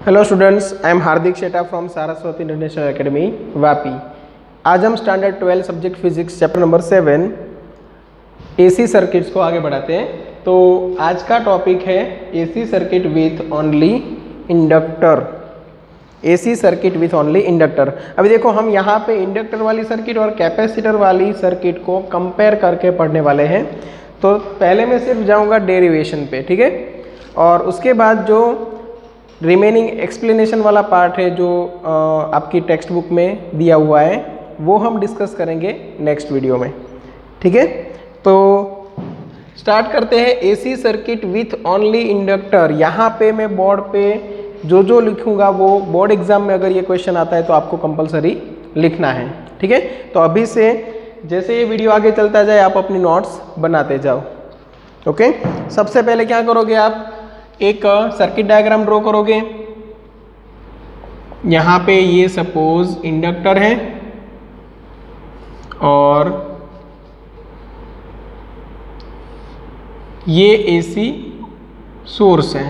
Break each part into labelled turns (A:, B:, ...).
A: Hello students, I am Hardik Sheta from Saraswati International Academy Vapi. आज हम standard 12 subject physics chapter number 7 AC circuits को आगे बढ़ाते हैं। तो आज का टॉपिक है AC circuit with only inductor. AC circuit with only inductor. अभी देखो, हम यहाँ पे इंडक्टर वाली सर्किट और कैपेसिटर वाली सर्किट को कंपेयर करके पढ़ने वाले हैं। तो पहले मैं सिर्फ जाऊँगा डेरिवेशन पे, ठीक है, और उसके बाद जो रिमेनिंग एक्सप्लेनेशन वाला पार्ट है जो आपकी टेक्स्ट बुक में दिया हुआ है वो हम डिस्कस करेंगे नेक्स्ट वीडियो में, ठीक है। तो स्टार्ट करते हैं AC circuit with only inductor. यहाँ पे मैं बोर्ड पे जो लिखूंगा वो बोर्ड एग्जाम में अगर ये क्वेश्चन आता है तो आपको कंपलसरी लिखना है, ठीक है। तो अभी से जैसे ये वीडियो आगे चलता जाए आप अपनी नोट्स बनाते जाओ, ओके। सबसे पहले क्या करोगे, आप एक सर्किट डायग्राम ड्रॉ करोगे। यहाँ पे ये सपोज इंडक्टर है और ये एसी सोर्स है,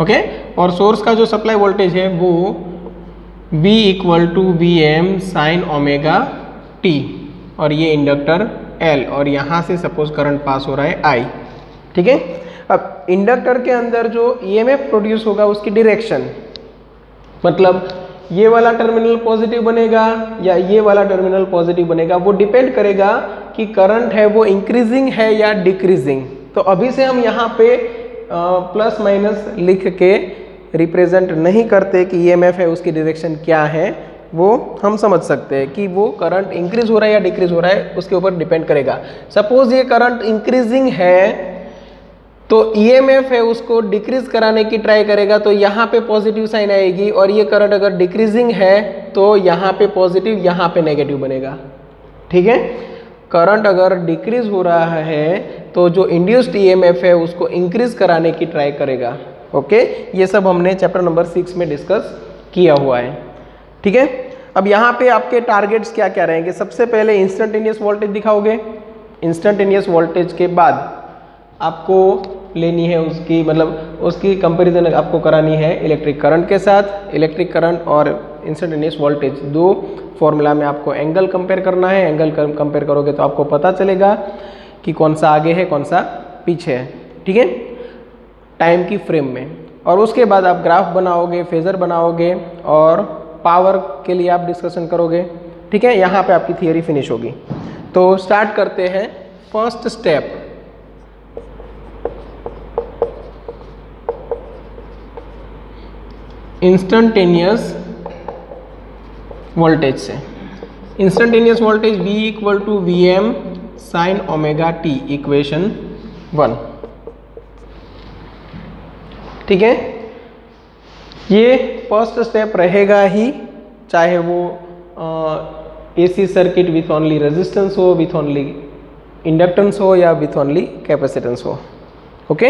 A: ओके। और सोर्स का जो सप्लाई वोल्टेज है वो V = Vm sin omega t और ये इंडक्टर L और यहाँ से सपोज करंट पास हो रहा है I, ठीक है। अब इंडक्टर के अंदर जो ईएमएफ प्रोड्यूस होगा उसकी डायरेक्शन, मतलब ये वाला टर्मिनल पॉजिटिव बनेगा या ये वाला टर्मिनल पॉजिटिव बनेगा, वो डिपेंड करेगा कि करंट है वो इंक्रीजिंग है या डिक्रीजिंग। तो अभी से हम यहाँ पे प्लस माइनस लिख के रिप्रेजेंट नहीं करते कि ईएमएफ है उसकी डायरेक्शन क्या है, वो हम समझ सकते हैं कि वो करंट इंक्रीज हो रहा है या डिक्रीज हो रहा है उसके ऊपर डिपेंड करेगा। सपोज ये करंट इंक्रीजिंग है तो ईएमएफ है उसको डिक्रीज कराने की ट्राई करेगा, तो यहाँ पे पॉजिटिव साइन आएगी, और ये करंट अगर डिक्रीजिंग है तो यहाँ पे पॉजिटिव, यहाँ पे नेगेटिव बनेगा, ठीक है। करंट अगर डिक्रीज हो रहा है तो जो इंड्यूस्ड ईएमएफ है उसको इंक्रीज कराने की ट्राई करेगा, ओके। ये सब हमने चैप्टर नंबर 6 में डिस्कस किया हुआ है, ठीक है। अब यहाँ पे आपके टारगेट्स क्या क्या रहेंगे। सबसे पहले इंस्टेंटेनियस वोल्टेज दिखाओगे। इंस्टेंटेनियस वोल्टेज के बाद आपको लेनी है उसकी, मतलब उसकी कंपैरिजन आपको करानी है इलेक्ट्रिक करंट के साथ। इलेक्ट्रिक करंट और इंस्टेंटेनियस वोल्टेज दो फॉर्मूला में आपको एंगल कंपेयर करना है। एंगल कंपेयर करोगे तो आपको पता चलेगा कि कौन सा आगे है कौन सा पीछे है, ठीक है, टाइम की फ्रेम में। और उसके बाद आप ग्राफ बनाओगे, फेजर बनाओगे और पावर के लिए आप डिस्कशन करोगे, ठीक है। यहाँ पे आपकी थियरी फिनिश होगी। तो स्टार्ट करते हैं। फर्स्ट स्टेप, इंस्टेंटेनियस वोल्टेज से। Instantaneous voltage V = Vm sin omega t, equation 1, ठीक है। ये फर्स्ट स्टेप रहेगा ही, चाहे वो AC circuit with only resistance हो, विथ ओनली इंडक्टेंस हो या विथ ओनली कैपेसिटेंस हो, ओके।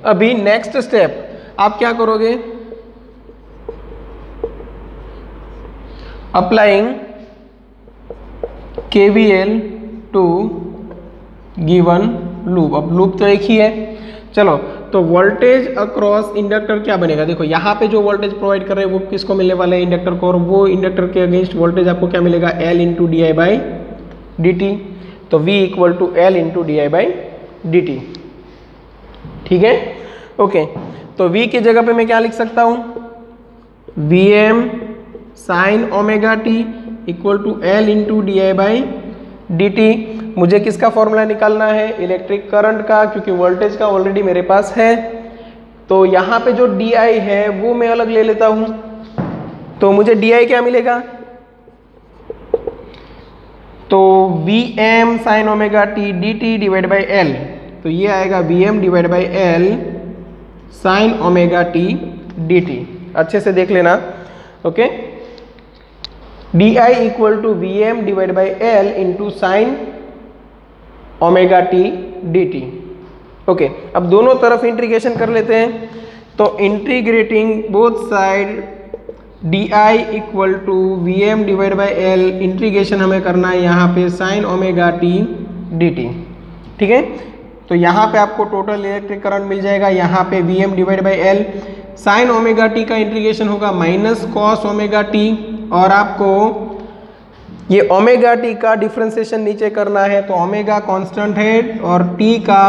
A: अभी नेक्स्ट स्टेप आप क्या करोगे, applying KVL to given loop. अब लूप तो एक ही है, चलो। तो वोल्टेज अक्रॉस इंडक्टर क्या बनेगा, देखो यहाँ पे जो वोल्टेज प्रोवाइड कर रहे हैं वो किसको मिलने वाला है, इंडक्टर को, और वो इंडक्टर के अगेंस्ट वोल्टेज आपको क्या मिलेगा, L × di/dt। तो V = L × di/dt, ठीक है, ओके। तो V की जगह पे मैं क्या लिख सकता हूँ, Vm sin omega t = L × di/dt। मुझे किसका फॉर्मूला निकालना है, इलेक्ट्रिक करंट का, क्योंकि वोल्टेज का ऑलरेडी मेरे पास है। तो यहाँ पे जो di है वो मैं अलग ले लेता हूँ। तो मुझे di क्या मिलेगा, तो Vm sin omega t dt/L। तो ये आएगा Vm /L sin omega t dt। अच्छे से देख लेना, okay. di = Vm /L × sin omega t dt, okay. अब दोनों तरफ इंटीग्रेशन कर लेते हैं। तो integrating both side di = Vm /L, integration हमें करना है यहाँ पे sin ओमेगा t dt, ठीक है। तो यहाँ पे आपको टोटल इलेक्ट्रिक करंट मिल जाएगा, यहाँ पे Vm/L साइन ओमेगा टी का इंटीग्रेशन होगा माइनस कॉस ओमेगा टी, और आपको ये ओमेगा टी का डिफ्रेंसिएशन नीचे करना है तो ओमेगा कांस्टेंट है और टी का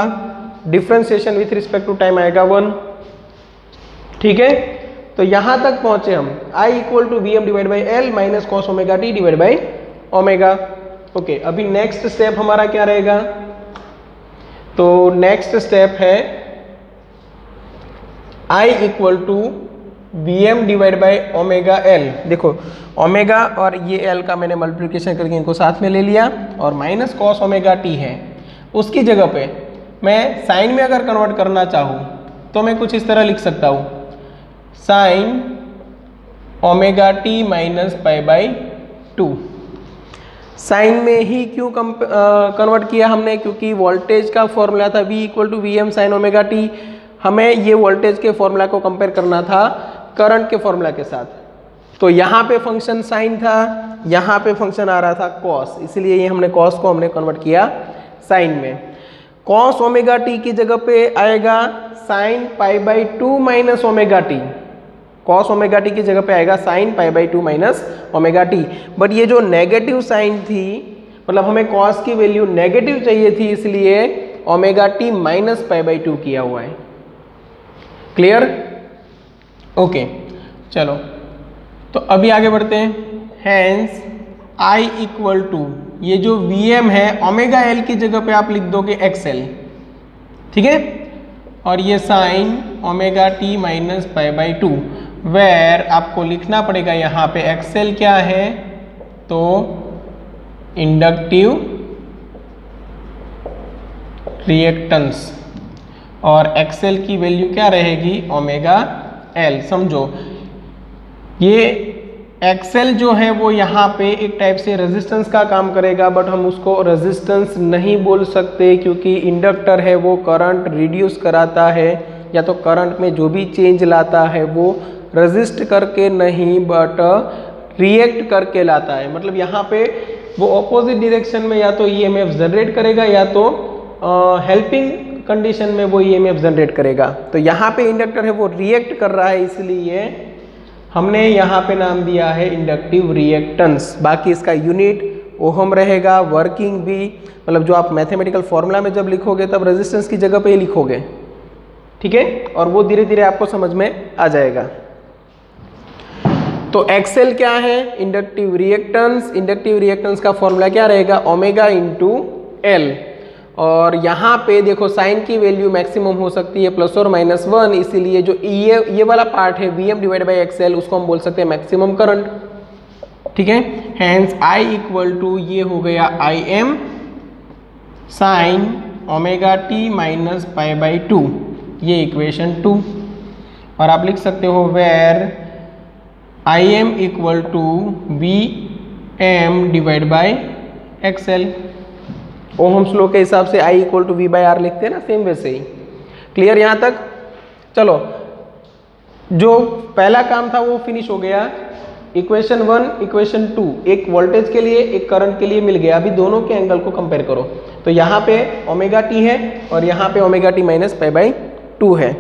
A: differentiation with respect to time आएगा 1। ठीक है, तो यहां तक पहुंचे हम, I equal to V M divide by L minus cos omega T divide by omega. Okay, अभी नेक्स्ट स्टेप हमारा क्या रहेगा? तो नेक्स्ट स्टेप है I equal to V M divide by omega L. देखो ओमेगा और ये एल का मैंने मल्टीप्लिकेशन करके इनको साथ में ले लिया, और माइनस कॉस ओमेगा टी है, उसकी जगह पे मैं साइन में अगर कन्वर्ट करना चाहूँ तो मैं कुछ इस तरह लिख सकता हूँ, sine omega T minus pi by 2। Sine में ही क्यों कन्वर्ट किया हमने? क्योंकि वोल्टेज का फॉर्मूला था V equal to V M sine omega T, हमें ये वोल्टेज के फॉर्मूला को कंपेयर करना था करंट के फॉर्मूला के साथ। तो यहाँ पे फंक्शन साइन था, यहाँ पे फंक्शन आ रहा था कॉस, इसलिए ये हमने कॉस को हमने कन्वर्ट किया साइन में। कॉस ओमेगा टी की जगह पे आएगा sine pi by 2 minus omega t, cos omega T की जगह पे आएगा sine pi by 2 minus omega T. But ये जो नेगेटिव साइन थी, मतलब हमें कॉस की वैल्यू नेगेटिव चाहिए थी, इसलिए omega T minus pi by 2 किया हुआ है। क्लियर? ओके, चलो तो अभी आगे बढ़ते हैं। हैंस I इक्वल टू, ये जो Vm है ओमेगा एल की जगह पे आप लिख दोगे XL, ठीक है, और ये sine omega T minus pi by 2, where आपको लिखना पड़ेगा यहाँ पे XL क्या है, तो इंडक्टिव रिएक्टेंस, और XL की वैल्यू क्या रहेगी? Omega L. समझो ये XL जो है वो यहाँ पे एक टाइप से रेजिस्टेंस का काम करेगा, बट हम उसको रेजिस्टेंस नहीं बोल सकते क्योंकि इंडक्टर है वो करंट रिड्यूस कराता है, या तो करंट में जो भी चेंज लाता है वो रेजिस्ट करके नहीं बट रिएक्ट करके लाता है। मतलब यहाँ पे वो ऑपोजिट डायरेक्शन में या तो EMF जनरेट करेगा या तो हेल्पिंग कंडीशन में वो EMF जनरेट करेगा। तो यहाँ पे इंडक्टर है वो रिएक्ट कर रहा है, इसलिए हमने यहाँ पे नाम दिया है इंडक्टिव रिएक्टेंस। बाकी इसका यूनिट ओहम रहेगा, वर्किंग भी, मतलब जो आप मैथमेटिकल फॉर्मूला में जब लिखोगे तब रेजिस्टेंस की जगह पे ही लिखोगे, ठीक है, और वो धीरे धीरे आपको समझ में आ जाएगा। तो XL क्या है? Inductive reactance. इंडक्टिव रिएक्टेंस का फॉर्मूला क्या रहेगा? ओमेगा इंटू एल, और यहाँ पे देखो साइन की वैल्यू मैक्सिमम हो सकती है प्लस और माइनस 1, इसीलिए जो ये वाला पार्ट है Vm डिवाइड बाई XL, उसको हम बोल सकते हैं मैक्सिमम करंट, ठीक है। हैंस I इक्वल टू ये हो गया Im sine omega T minus pi by 2, ये इक्वेशन 2, और आप लिख सकते हो where Im equal to Vm divide by XL। Ohm's law के हिसाब से I equal to V by R लिखते हैं ना, सेम वैसे ही। क्लियर यहाँ तक? चलो, जो पहला काम था वो फिनिश हो गया। इक्वेशन 1 इक्वेशन 2 एक वोल्टेज के लिए एक करंट के लिए मिल गया। अभी दोनों के एंगल को कंपेयर करो, तो यहाँ पे ओमेगा टी है और यहाँ पे omega T minus pi by 2 है।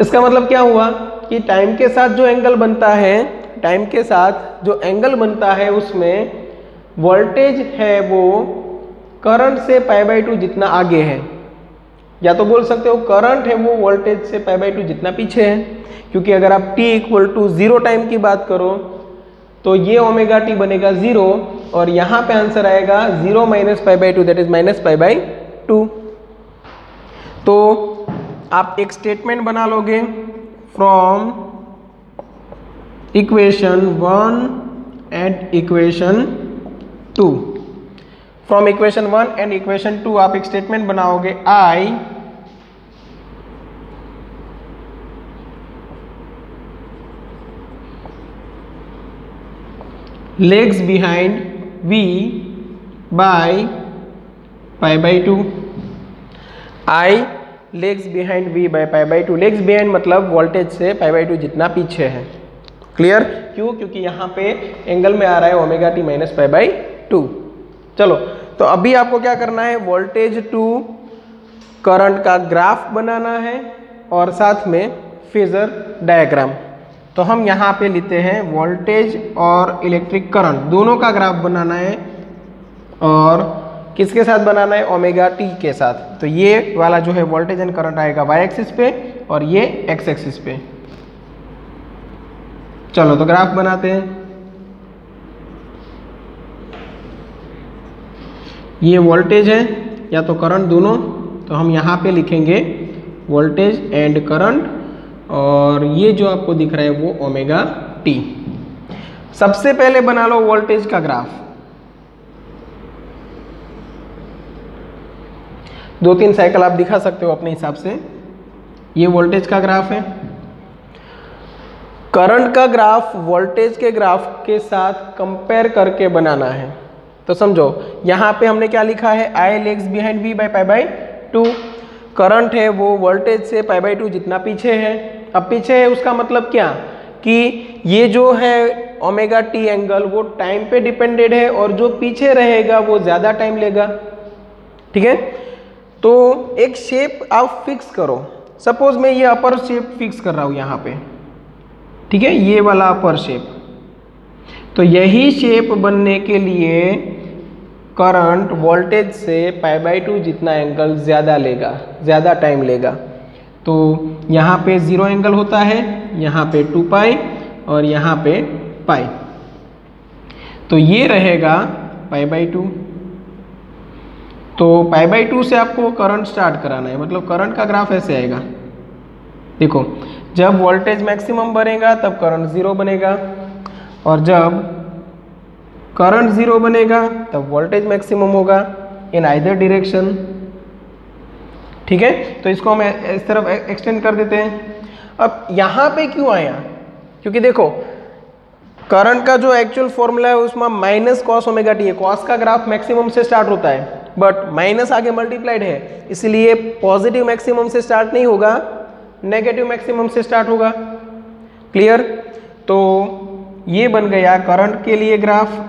A: इसका मतलब क्या हुआ कि टाइम के साथ जो एंगल बनता है, टाइम के साथ जो एंगल बनता है उसमें वोल्टेज है वो करंट से पाई बाई 2 जितना आगे है, या तो बोल सकते हो करंट है वो वोल्टेज से पाई बाई 2 जितना पीछे है। क्योंकि अगर आप t इक्वल टू 0 टाइम की बात करो तो ये ओमेगा टी बनेगा 0, और यहाँ पे आंसर आएगा 0 minus pi by 2, that is minus pi by 2। तो आप एक स्टेटमेंट बना लोगे from equation 1 and equation 2। From equation 1 and equation 2 आप एक स्टेटमेंट बनाओगे, I legs behind V by pi by 2। I legs behind V by pi by 2। legs behind मतलब voltage से पाई बाई 2 जितना पीछे है। क्लियर? क्यों? क्योंकि यहाँ पे एंगल में आ रहा है omega T minus pi by 2। चलो, तो अभी आपको क्या करना है, वोल्टेज टू करंट का ग्राफ बनाना है और साथ में फेजर डायग्राम। तो हम यहाँ पे लेते हैं वोल्टेज और इलेक्ट्रिक करंट दोनों का ग्राफ बनाना है, और किसके साथ बनाना है, ओमेगा टी के साथ। तो ये वाला जो है वोल्टेज एंड करंट आएगा वाई एक्सिस पे और ये एक्स एक्सिस पे। चलो तो ग्राफ बनाते हैं। ये वोल्टेज है या तो करंट दोनों, तो हम यहाँ पे लिखेंगे वोल्टेज एंड करंट, और ये जो आपको दिख रहा है वो ओमेगा टी। सबसे पहले बना लो वोल्टेज का ग्राफ। 2-3 साइकिल आप दिखा सकते हो अपने हिसाब से। ये वोल्टेज का ग्राफ है, करंट का ग्राफ वोल्टेज के ग्राफ के साथ कंपेयर करके बनाना है। तो समझो यहाँ पे हमने क्या लिखा है, I lags behind V by pi by 2। Current है वो वोल्टेज से पाई बाई 2 जितना पीछे है। अब पीछे है उसका मतलब क्या, कि ये जो है ओमेगा टी एंगल वो टाइम पे डिपेंडेड है, और जो पीछे रहेगा वो ज़्यादा टाइम लेगा। ठीक है, तो एक शेप आप फिक्स करो। सपोज मैं ये अपर शेप फिक्स कर रहा हूँ यहाँ पे, ठीक है, ये वाला अपर शेप। तो यही शेप बनने के लिए करंट वोल्टेज से पाई बाई 2 जितना एंगल ज़्यादा लेगा, ज़्यादा टाइम लेगा। तो यहाँ पे 0 एंगल होता है, यहाँ पे 2 पाई और यहाँ पे पाई। तो ये रहेगा पाई बाई 2। तो पाई बाई 2 से आपको करंट स्टार्ट कराना है, मतलब करंट का ग्राफ ऐसे आएगा। देखो, जब वोल्टेज मैक्सिमम बनेगा तब करंट 0 बनेगा, और जब करंट 0 बनेगा तब वोल्टेज मैक्सिमम होगा इन आइदर डायरेक्शन। ठीक है, तो इसको हम इस तरफ एक्सटेंड कर देते हैं। अब यहाँ पे क्यों आया, क्योंकि देखो करंट का जो एक्चुअल फॉर्मूला है उसमें माइनस कॉस ओमेगा टी है। कॉस का ग्राफ मैक्सिमम से स्टार्ट होता है, बट माइनस आगे मल्टीप्लाइड है, इसलिए पॉजिटिव मैक्सिमम से स्टार्ट नहीं होगा, नेगेटिव मैक्सिमम से स्टार्ट होगा। क्लियर? तो ये बन गया करंट के लिए ग्राफ।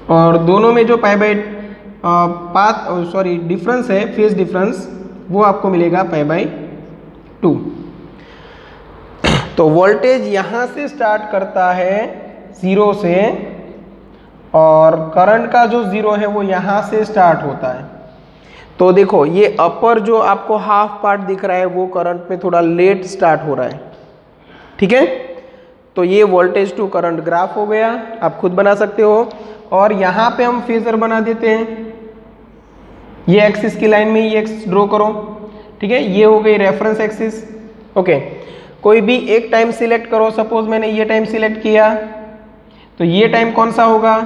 A: और दोनों में जो पाई बाई डिफरेंस है, फेज डिफरेंस, वो आपको मिलेगा पाई बाई 2। तो वोल्टेज यहाँ से स्टार्ट करता है 0 से, और करंट का जो 0 है वो यहाँ से स्टार्ट होता है। तो देखो ये अपर जो आपको हाफ पार्ट दिख रहा है वो करंट में थोड़ा लेट स्टार्ट हो रहा है। ठीक है, तो ये वोल्टेज टू करंट ग्राफ हो गया, आप खुद बना सकते हो। और यहाँ पे हम फेजर बना देते हैं। ये एक्सिस की लाइन में ये एक्स ड्रॉ करो। ठीक है, ये हो गई रेफरेंस एक्सिस। ओके, कोई भी एक टाइम सिलेक्ट करो। सपोज मैंने ये टाइम सिलेक्ट किया, तो ये टाइम कौन सा होगा,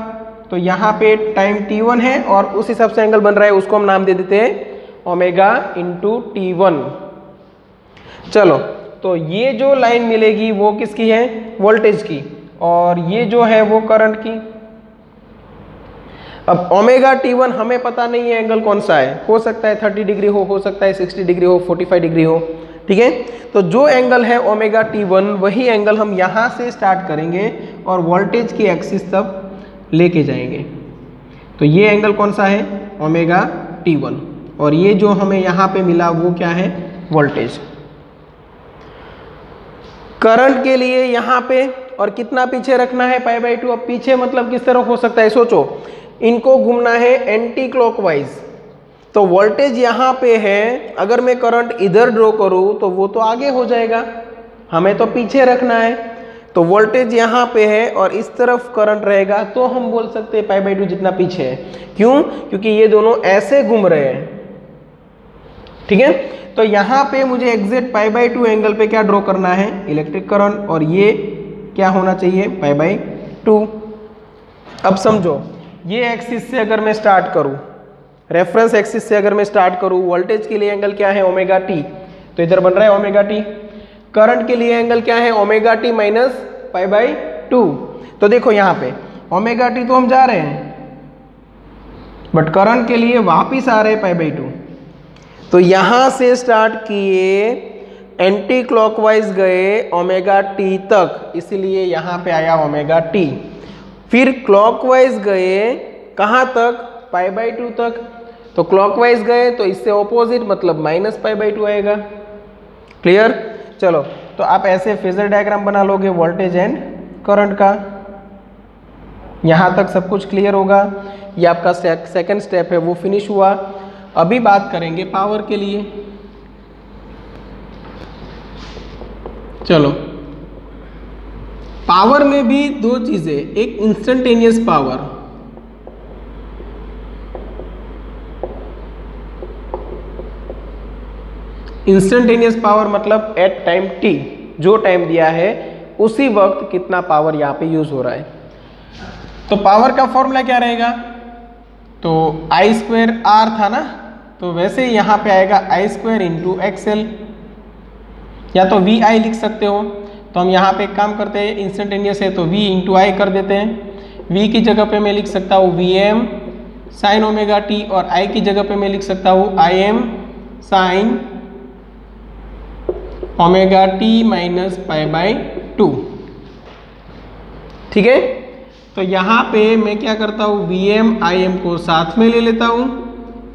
A: तो यहाँ पे टाइम t1 है और उस हिसाब से एंगल बन रहा है, उसको हम नाम दे देते हैं ओमेगा इंटू t1। चलो, तो ये जो लाइन मिलेगी वो किसकी है, वोल्टेज की, और ये जो है वो करंट की। अब ओमेगा t1 हमें पता नहीं है एंगल कौन सा है, हो सकता है 30 डिग्री हो सकता है 60 डिग्री हो, 45 डिग्री हो। ठीक है, तो जो एंगल है ओमेगा t1 वही एंगल हम यहाँ से स्टार्ट करेंगे और वोल्टेज की एक्सिस तक लेके जाएंगे। तो ये एंगल कौन सा है, ओमेगा t1, और ये जो हमें यहाँ पे मिला वो क्या है, वोल्टेज। करंट के लिए यहाँ पे और कितना पीछे रखना है, पाई बाई 2। अब पीछे मतलब किस तरफ हो सकता है, सोचो, इनको घूमना है एंटी क्लॉकवाइज। तो वोल्टेज यहाँ पे है, अगर मैं करंट इधर ड्रॉ करूँ तो वो तो आगे हो जाएगा, हमें तो पीछे रखना है। तो वोल्टेज यहाँ पे है और इस तरफ करंट रहेगा, तो हम बोल सकते हैं पाई बाई 2 जितना पीछे है। क्यों, क्योंकि ये दोनों ऐसे घूम रहे हैं। ठीक है, तो यहाँ पे मुझे एग्जैक्ट पाई बाई 2 एंगल पे क्या ड्रॉ करना है, इलेक्ट्रिक करंट, और ये क्या होना चाहिए, पाई बाई 2। अब समझो, ये एक्सिस से अगर मैं स्टार्ट करूँ, रेफरेंस एक्सिस से अगर मैं स्टार्ट करूँ, वोल्टेज के लिए एंगल क्या है, ओमेगा टी, तो इधर बन रहा है ओमेगा टी। करंट के लिए एंगल क्या है, omega T minus pi by 2। तो देखो यहाँ पे ओमेगा टी तो हम जा रहे हैं, बट करंट के लिए वापिस आ रहे हैं पाई बाई 2। तो यहाँ से स्टार्ट किए, एंटी क्लॉकवाइज गए ओमेगा टी तक, इसलिए यहाँ पे आया ओमेगा टी। फिर क्लॉकवाइज गए कहाँ तक, पाई बाई 2 तक। तो क्लॉकवाइज गए तो इससे ऑपोजिट मतलब माइनस पाई बाई 2 आएगा। क्लियर? चलो, तो आप ऐसे फेजर डायग्राम बना लोगे वोल्टेज एंड करंट का। यहाँ तक सब कुछ क्लियर होगा। ये आपका सेकंड स्टेप है वो फिनिश हुआ। अभी बात करेंगे पावर के लिए। चलो, पावर में भी दो चीजें, एक इंस्टेंटेनियस पावर, इंस्टेंटेनियस पावर मतलब एट टाइम t, जो टाइम दिया है उसी वक्त कितना पावर यहाँ पे यूज हो रहा है। तो पावर का फॉर्मूला क्या रहेगा? तो आई स्क्वायर आर था ना, तो वैसे ही यहाँ पे आएगा आई स्क्वायर इंटू एक्सएल, या तो वी आई लिख सकते हो। तो हम यहाँ पे एक काम करते हैं, इंस्टेंटेनियस है तो v इंटू आई कर देते हैं। v की जगह पे मैं लिख सकता हूँ V M sine omega T, और i की जगह पे मैं लिख सकता हूँ I M sine omega T minus pi by 2। ठीक है, तो यहाँ पे मैं क्या करता हूँ, वी एम आई एम को साथ में ले लेता हूँ,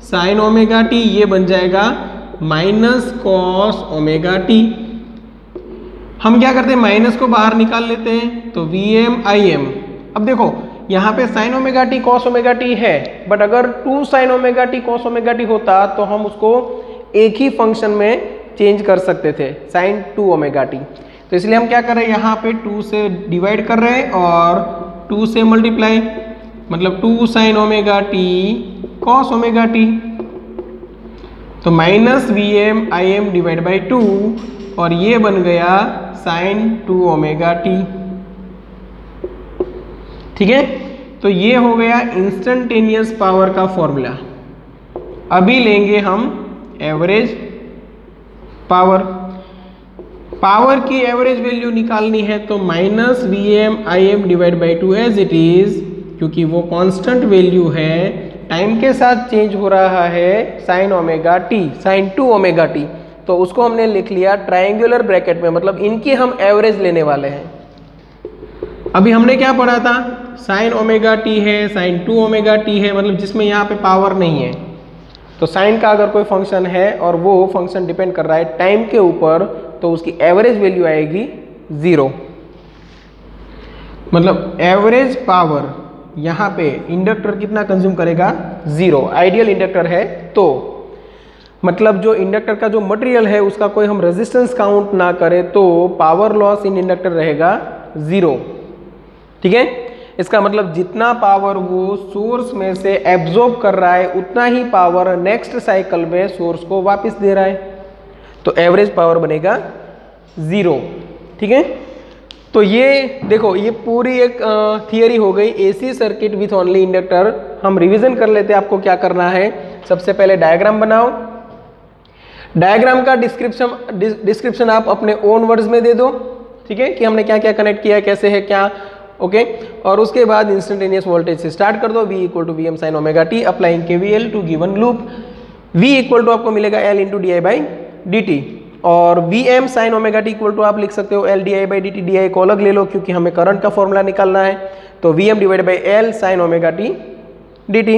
A: साइन ओमेगा टी ये बन जाएगा माइनस कॉस ओमेगा टी। हम क्या करते हैं, माइनस को बाहर निकाल लेते हैं, तो वी एम आई एम। अब देखो यहाँ पे sign omega t cos omega T है, बट अगर 2 sine omega t cos omega T होता तो हम उसको एक ही फंक्शन में चेंज कर सकते थे, साइन 2 ओमेगा टी। तो इसलिए हम क्या कर रहे हैं, यहाँ पे 2 से डिवाइड कर रहे हैं और 2 से मल्टीप्लाई, मतलब 2 sine omega t cos omega T. तो minus V M I M divide by 2, और ये बन गया साइन 2 ओमेगा टी। ठीक है, तो ये हो गया इंस्टेंटेनियस पावर का फॉर्मूला। अभी लेंगे हम एवरेज पावर। पावर की एवरेज वैल्यू निकालनी है तो minus V M I M divide by 2 as it is, क्योंकि वो कांस्टेंट वैल्यू है, टाइम के साथ चेंज हो रहा है, sine omega T, sine 2 omega T. तो उसको हमने लिख लिया ट्रायंगुलर ब्रैकेट में, मतलब इनकी हम एवरेज लेने वाले हैं। अभी हमने क्या पढ़ा था, साइन ओमेगा टी है, साइन 2 ओमेगा टी है, मतलब जिसमें यहाँ पे पावर नहीं है। तो साइन का अगर कोई फंक्शन है और वो फंक्शन डिपेंड कर रहा है टाइम के ऊपर, तो उसकी एवरेज वैल्यू आएगी 0। मतलब एवरेज पावर यहाँ पे इंडक्टर कितना कंज्यूम करेगा, 0। आइडियल इंडक्टर है तो, मतलब जो इंडक्टर का जो मटेरियल है उसका कोई हम रेजिस्टेंस काउंट ना करें तो पावर लॉस इन इंडक्टर रहेगा 0। ठीक है, इसका मतलब जितना पावर वो सोर्स में से एब्जॉर्ब कर रहा है उतना ही पावर नेक्स्ट साइकिल में सोर्स को वापस दे रहा है, तो एवरेज पावर बनेगा 0। ठीक है, तो ये देखो ये पूरी एक थियरी हो गई AC circuit with only inductor. हम रिवीजन कर लेते हैं, आपको क्या करना है। सबसे पहले डायग्राम बनाओ, डायग्राम का डिस्क्रिप्शन आप अपने ओन वर्ड्स में दे दो। ठीक है, कि हमने क्या क्या कनेक्ट किया है, कैसे है क्या, ओके। और उसके बाद इंस्टेंटेनियस वोल्टेज से स्टार्ट कर दो, V equal to V M sine omega t applying KVL to given loop. V equal to आपको मिलेगा L into d i by d t, और V M sine omega t equal to आप लिख सकते हो L d i by d t. D i को अलग ले लो क्योंकि हमें करंट का फॉर्मूला निकालना है, तो V M divide by L sine omega T D T.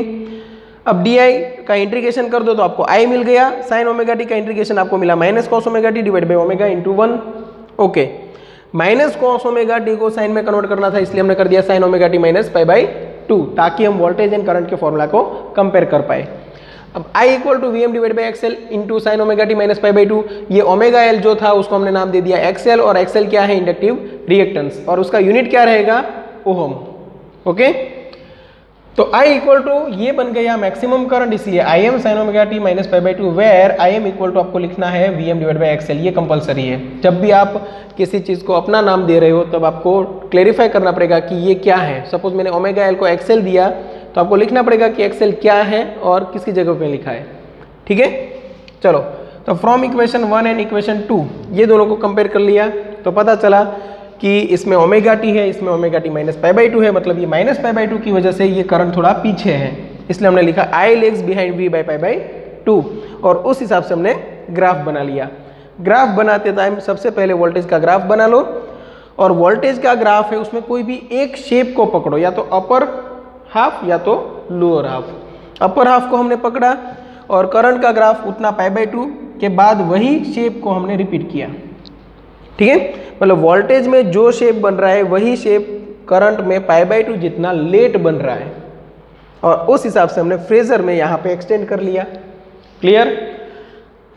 A: अब डी आई का इंटीग्रेशन कर दो तो आपको I मिल गया, साइन ओमेगा टी का इंटीग्रेशन आपको मिला minus cos omega T divide by omega into 1। Okay, minus cos omega T को साइन में कन्वर्ट करना था, इसलिए हमने कर दिया sine omega T minus pi by 2, ताकि हम वोल्टेज एंड करंट के फॉर्मूला को कंपेयर कर पाए। अब I equal to V M divide by XL into sine omega T minus pi by 2। ये ओमेगा एल जो था उसको हमने नाम दे दिया एक्सएल, और एक्सएल क्या है, इंडक्टिव रिएक्टेंस, और उसका यूनिट क्या रहेगा, ओहम। ओके, तो I इक्वल टू ये बन गया मैक्सिमम करंट, इसलिए I M sine omega T minus pi by 2, where I M equal to आपको लिखना है V M divide by XL. ये कंपलसरी है, जब भी आप किसी चीज़ को अपना नाम दे रहे हो तब आपको क्लेरिफाई करना पड़ेगा कि ये क्या है। सपोज मैंने ओमेगा एल को एक्सएल दिया तो आपको लिखना पड़ेगा कि एक्सएल क्या है और किसकी जगह पे लिखा है। ठीक है, चलो, तो फ्रॉम इक्वेशन 1 एंड इक्वेशन 2 ये दोनों को कंपेयर कर लिया तो पता चला कि इसमें ओमेगा टी है, इसमें omega T minus pi by 2 है, मतलब ये माइनस पाई बाई 2 की वजह से ये करंट थोड़ा पीछे है, इसलिए हमने लिखा I legs behind V by pi by 2, और उस हिसाब से हमने ग्राफ बना लिया। ग्राफ बनाते टाइम सबसे पहले वोल्टेज का ग्राफ बना लो, और वोल्टेज का ग्राफ है उसमें कोई भी एक शेप को पकड़ो, या तो अपर हाफ या तो लोअर हाफ। अपर हाफ को हमने पकड़ा और करंट का ग्राफ उतना π/2 के बाद वही शेप को हमने रिपीट किया। ठीक है, मतलब वोल्टेज में जो शेप बन रहा है वही शेप करंट में π/2 जितना लेट बन रहा है, और उस हिसाब से हमने फेजर में यहाँ पे एक्सटेंड कर लिया। क्लियर?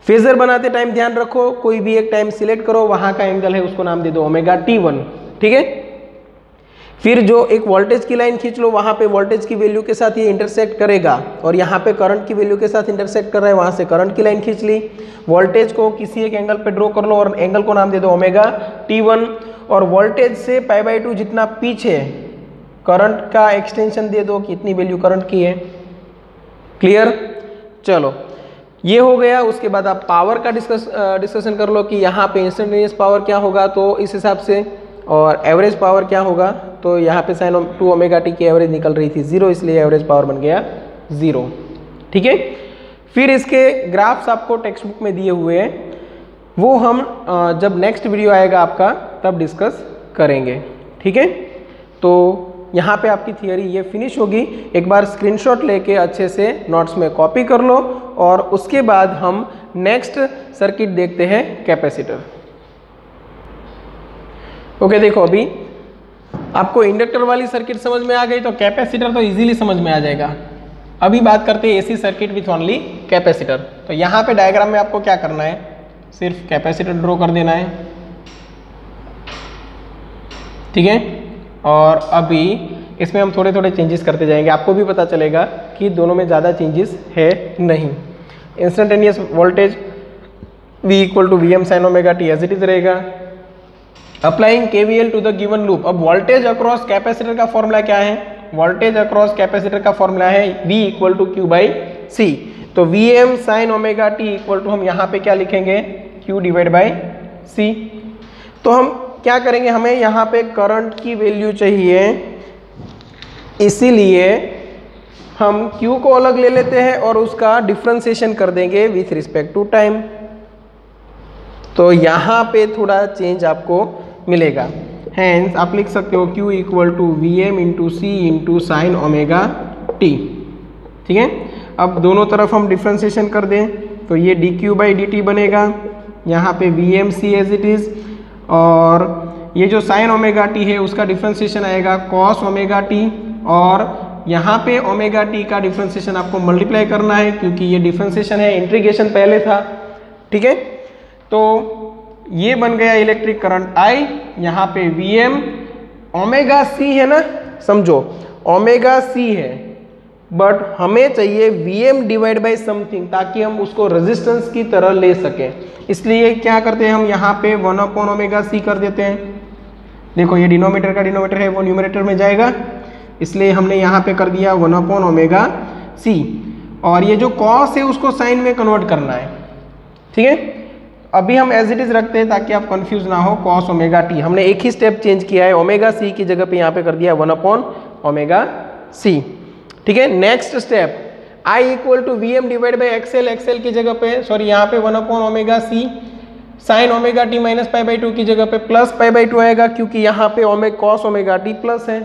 A: फेजर बनाते टाइम ध्यान रखो, कोई भी एक टाइम सिलेक्ट करो, वहाँ का एंगल है उसको नाम दे दो ωt1। ठीक है, फिर जो एक वोल्टेज की लाइन खींच लो, वहाँ पे वोल्टेज की वैल्यू के साथ ये इंटरसेक्ट करेगा, और यहाँ पे करंट की वैल्यू के साथ इंटरसेक्ट कर रहा है, वहाँ से करंट की लाइन खींच ली। वोल्टेज को किसी एक एंगल पे ड्रॉ कर लो और एंगल को नाम दे दो ωt1, और वोल्टेज से π/2 जितना पीछे करंट का एक्सटेंशन दे दो कि इतनी वैल्यू करंट की है। क्लियर? चलो ये हो गया। उसके बाद आप पावर का डिस्कशन कर लो कि यहाँ पे इंस्टेंटेनियस पावर क्या होगा, तो इस हिसाब से, और एवरेज पावर क्या होगा, तो यहाँ पे sin 2ωt की एवरेज निकल रही थी 0, इसलिए एवरेज पावर बन गया 0। ठीक है, फिर इसके ग्राफ्स आपको टेक्स्ट बुक में दिए हुए हैं, वो हम जब नेक्स्ट वीडियो आएगा आपका तब डिस्कस करेंगे। ठीक है, तो यहाँ पे आपकी थियरी ये फिनिश होगी। एक बार स्क्रीनशॉट लेके अच्छे से नोट्स में कॉपी कर लो, और उसके बाद हम नेक्स्ट सर्किट देखते हैं, कैपेसिटर। ओके, देखो अभी आपको इंडक्टर वाली सर्किट समझ में आ गई, तो कैपेसिटर तो इजीली समझ में आ जाएगा। अभी बात करते हैं AC circuit with only capacitor. तो यहाँ पे डायग्राम में आपको क्या करना है, सिर्फ कैपेसिटर ड्रॉ कर देना है। ठीक है, और अभी इसमें हम थोड़े थोड़े चेंजेस करते जाएंगे, आपको भी पता चलेगा कि दोनों में ज़्यादा चेंजेस है नहीं। Instantaneous voltage V = Vm sin ωt as it is रहेगा। Applying KVL to the given loop. अब वोल्टेज अक्रॉस कैपेसिटर का फॉर्मूला क्या है? वोल्टेज अक्रॉस कैपेसिटर का फॉर्मूला है V = Q/C। तो Vm sin ωt equal to हम यहाँ पे क्या लिखेंगे, Q/C। तो हम क्या करेंगे, हमें यहाँ पे करंट की वैल्यू चाहिए, इसीलिए हम Q को अलग ले लेते हैं और उसका डिफरेंशिएशन कर देंगे विथ रिस्पेक्ट टू टाइम। तो यहाँ पे थोड़ा चेंज आपको मिलेगा। हैंस आप लिख सकते हो Q = Vm × C × sin ωt। ठीक है, अब दोनों तरफ हम डिफरेंशिएशन कर दें तो ये dQ/dt बनेगा, यहाँ पे VmC एज इट इज, और ये जो sin ωt है उसका डिफरेंशिएशन आएगा cos ωt, और यहाँ पे ωt का डिफरेंशिएशन आपको मल्टीप्लाई करना है क्योंकि ये डिफरेंशिएशन है, इंटीग्रेशन पहले था। ठीक है, तो ये बन गया इलेक्ट्रिक करंट I। यहाँ पे Vm ωc है ना, समझो ωc है, बट हमें चाहिए Vm/ समथिंग ताकि हम उसको रेजिस्टेंस की तरह ले सकें। इसलिए क्या करते हैं हम यहाँ पे 1/ωc कर देते हैं। देखो ये डिनोमिनेटर का डिनोमिनेटर है वो न्यूमरेटर में जाएगा, इसलिए हमने यहाँ पे कर दिया 1/ωc, और ये जो cos है उसको साइन में कन्वर्ट करना है। ठीक है, अभी हम एज इट इज रखते हैं ताकि आप कंफ्यूज ना हो। cos ωt हमने एक ही स्टेप चेंज किया है, ωc की जगह पे यहाँ पे कर दिया 1/ωc। ठीक है, next step I = Vm/XL, XL की जगह पे सॉरी यहाँ पे 1/ωc, sin ωt - π/2 की जगह पे प्लस π/2 आएगा क्योंकि यहाँ पे cos ωt प्लस है।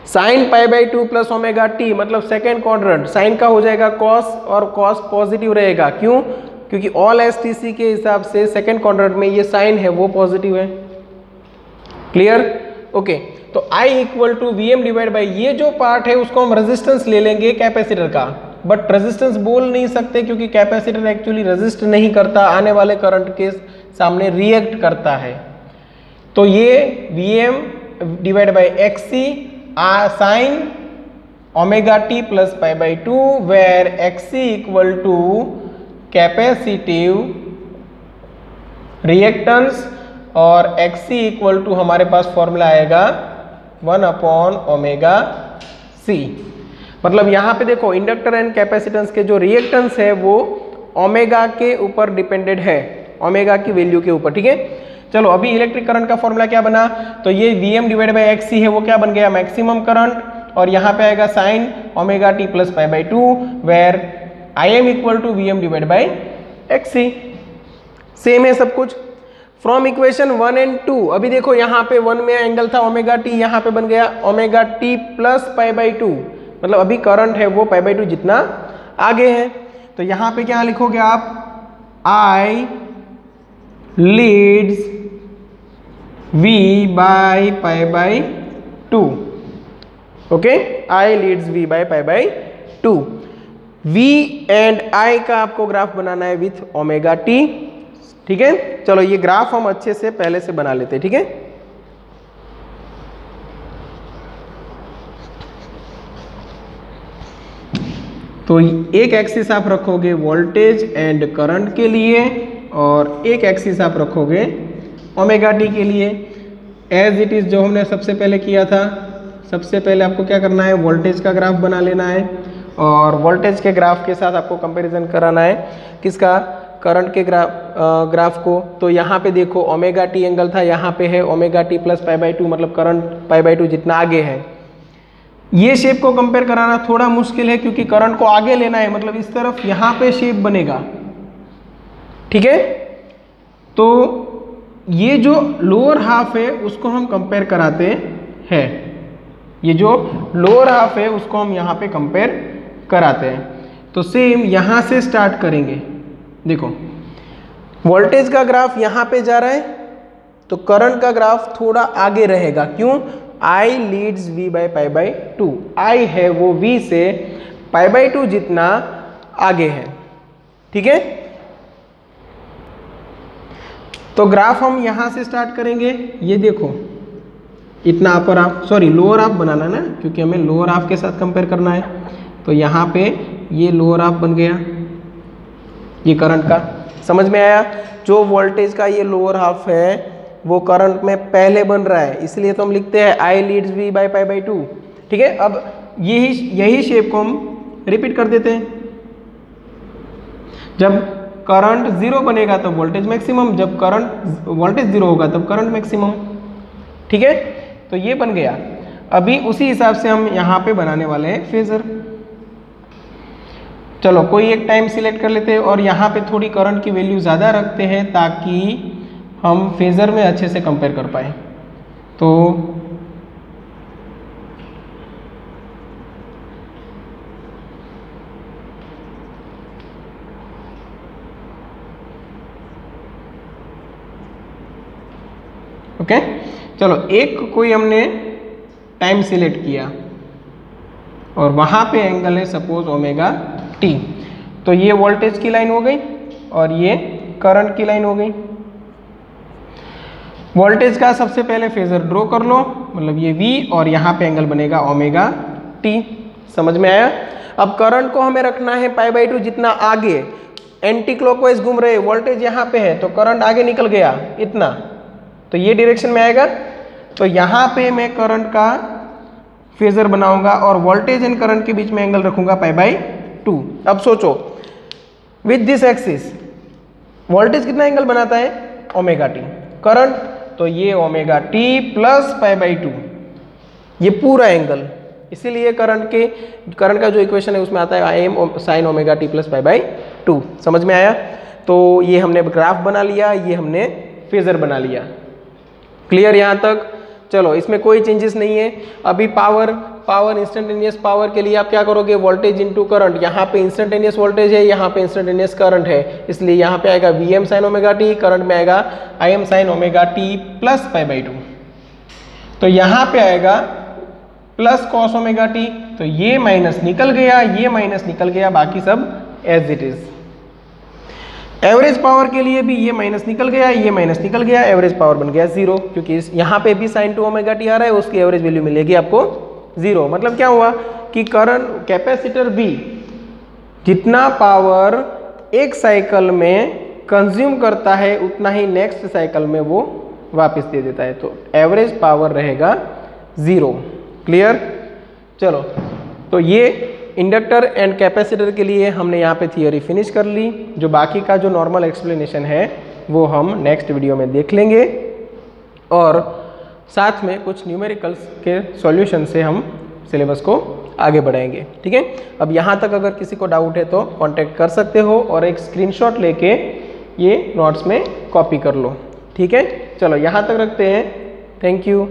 A: sin π/2 + ωt मतलब सेकेंड क्वाड्रेंट, साइन का हो जाएगा cos, और cos पॉजिटिव रहेगा। क्यों? क्योंकि ऑल STC के हिसाब से सेकेंड क्वाड्रेंट में ये साइन है वो पॉजिटिव है। क्लियर? ओके, तो I = Vm/, ये जो पार्ट है उसको हम रेजिस्टेंस ले लेंगे कैपेसिटर का, बट रेजिस्टेंस बोल नहीं सकते क्योंकि कैपेसिटर एक्चुअली रेजिस्ट नहीं करता, आने वाले करंट के सामने रिएक्ट करता है। तो ये Vm/xc sin ωt + π/2 where xc = capacitive reactance, और xc = हमारे पास फॉर्मूला आएगा 1/ωc। मतलब यहाँ पे देखो इंडक्टर एंड कैपेसिटेंस के जो रिएक्टेंस है वो ओमेगा के ऊपर डिपेंडेड है, ओमेगा की वैल्यू के ऊपर। ठीक है, चलो अभी इलेक्ट्रिक करंट का फॉर्मूला क्या बना, तो ये Vm/xc है वो क्या बन गया, मैक्सिमम करंट, और यहाँ पे आएगा sin ωt + π/2 where Im = Vm/xc। Same है सब कुछ। फ्रॉम इक्वेशन 1 and 2, अभी देखो यहाँ पे 1 में एंगल था ωt, यहाँ पे बन गया ωt + π/2, मतलब अभी करंट है वो π/2 जितना आगे है। तो यहाँ पे क्या लिखोगे आप, I leads V by π/2। Okay, I leads V by π/2। V and I का आपको ग्राफ बनाना है विथ ओमेगा टी। ठीक है, चलो ये ग्राफ हम अच्छे से पहले से बना लेते हैं। ठीक है, तो एक एक्सिस आप रखोगे वोल्टेज एंड करंट के लिए और एक एक्सिस आप रखोगे ओमेगा टी के लिए। एज इट इज जो हमने सबसे पहले किया था, सबसे पहले आपको क्या करना है, वोल्टेज का ग्राफ बना लेना है और वोल्टेज के ग्राफ के साथ आपको कंपैरिजन कराना है किसका, करंट के ग्राफ को। तो यहाँ पे देखो ओमेगा टी एंगल था, यहाँ पे है ओमेगा टी प्लस π/2, मतलब करंट π/2 जितना आगे है। ये शेप को कंपेयर कराना थोड़ा मुश्किल है क्योंकि करंट को आगे लेना है, मतलब इस तरफ यहाँ पे शेप बनेगा। ठीक है, तो ये जो लोअर हाफ है उसको हम कंपेयर कराते हैं, ये जो लोअर हाफ है उसको हम यहाँ पे कंपेयर कराते हैं। तो सेम यहाँ से स्टार्ट करेंगे। देखो वोल्टेज का ग्राफ यहाँ पे जा रहा है तो करंट का ग्राफ थोड़ा आगे रहेगा। क्यों, I leads V by π/2। I है वो V से π/2 जितना आगे है। ठीक है, तो ग्राफ हम यहां से स्टार्ट करेंगे। ये देखो इतना upper half, sorry lower half बनाना ना, क्योंकि हमें लोअर हाफ के साथ कंपेयर करना है। तो यहाँ पे ये लोअर हाफ बन गया, ये करंट का। समझ में आया, जो वोल्टेज का ये लोअर हाफ है वो करंट में पहले बन रहा है, इसलिए तो हम लिखते हैं I लीड्स V by π/2। ठीक है, अब यही शेप को हम रिपीट कर देते हैं। जब करंट जीरो बनेगा तब वोल्टेज मैक्सिमम, जब करंट वोल्टेज जीरो होगा तब करंट मैक्सिमम। ठीक है, तो ये बन गया। अभी उसी हिसाब से हम यहाँ पे बनाने वाले हैं फेजर। चलो कोई एक टाइम सिलेक्ट कर लेते हैं और यहाँ पे थोड़ी करंट की वैल्यू ज़्यादा रखते हैं ताकि हम फेजर में अच्छे से कंपेयर कर पाए। तो ओके, चलो एक कोई हमने टाइम सिलेक्ट किया और वहां पे एंगल है सपोज ओमेगा टी। तो ये वोल्टेज की लाइन हो गई और ये करंट की लाइन हो गई। वोल्टेज का सबसे पहले फेजर ड्रॉ कर लो, मतलब ये V और यहाँ पे एंगल बनेगा ओमेगा टी। समझ में आया। अब करंट को हमें रखना है π/2 जितना आगे, एंटी क्लॉकवाइज घूम रहे, वोल्टेज यहाँ पे है तो करंट आगे निकल गया इतना, तो ये डायरेक्शन में आएगा। तो यहाँ पे मैं करंट का फेजर बनाऊंगा और वोल्टेज एंड करंट के बीच में एंगल रखूंगा π/2। अब सोचो विथ दिस एक्सिस वोल्टेज कितना एंगल बनाता है, ओमेगा टी। करंट तो ये ओमेगा टी प्लस π/2, ये पूरा एंगल। इसीलिए करंट का जो इक्वेशन है उसमें आता है I M sine omega t plus π/2। समझ में आया। तो ये हमने ग्राफ बना लिया, ये हमने फेजर बना लिया। क्लियर यहाँ तक। चलो इसमें कोई चेंजेस नहीं है। अभी पावर इंस्टेंटेनियस पावर के लिए आप क्या करोगे, वोल्टेज इनटू करंट। यहाँ पे इंस्टेंटेनियस वोल्टेज है, यहाँ पे इंस्टेंटेनियस करंट है, इसलिए यहाँ पे आएगा V M sine omega t, current में आएगा I M sine omega t plus π/2। तो यहाँ पे आएगा प्लस कॉस ओमेगा टी। तो ये माइनस निकल गया, ये माइनस निकल गया, बाकी सब as it is. Average power के लिए भी ये माइनस निकल गया, ये माइनस निकल गया, एवरेज पावर बन गया 0, क्योंकि यहाँ पे भी साइन 2 ओमेगा टी आ रहा है, उसकी एवरेज वैल्यू मिलेगी आपको 0। मतलब क्या हुआ कि करंट कैपेसिटर B जितना पावर एक साइकिल में कंज्यूम करता है उतना ही नेक्स्ट साइकिल में वो वापस दे देता है, तो एवरेज पावर रहेगा 0। क्लियर। चलो तो ये इंडक्टर एंड कैपेसिटर के लिए हमने यहाँ पे थियोरी फिनिश कर ली। जो बाकी का जो नॉर्मल एक्सप्लेनेशन है वो हम नेक्स्ट वीडियो में देख लेंगे और साथ में कुछ न्यूमेरिकल्स के सॉल्यूशन से हम सिलेबस को आगे बढ़ाएंगे। ठीक है। अब यहाँ तक अगर किसी को डाउट है तो कांटेक्ट कर सकते हो और एक स्क्रीनशॉट लेके ये नोट्स में कॉपी कर लो। ठीक है। चलो यहाँ तक रखते हैं। Thank you.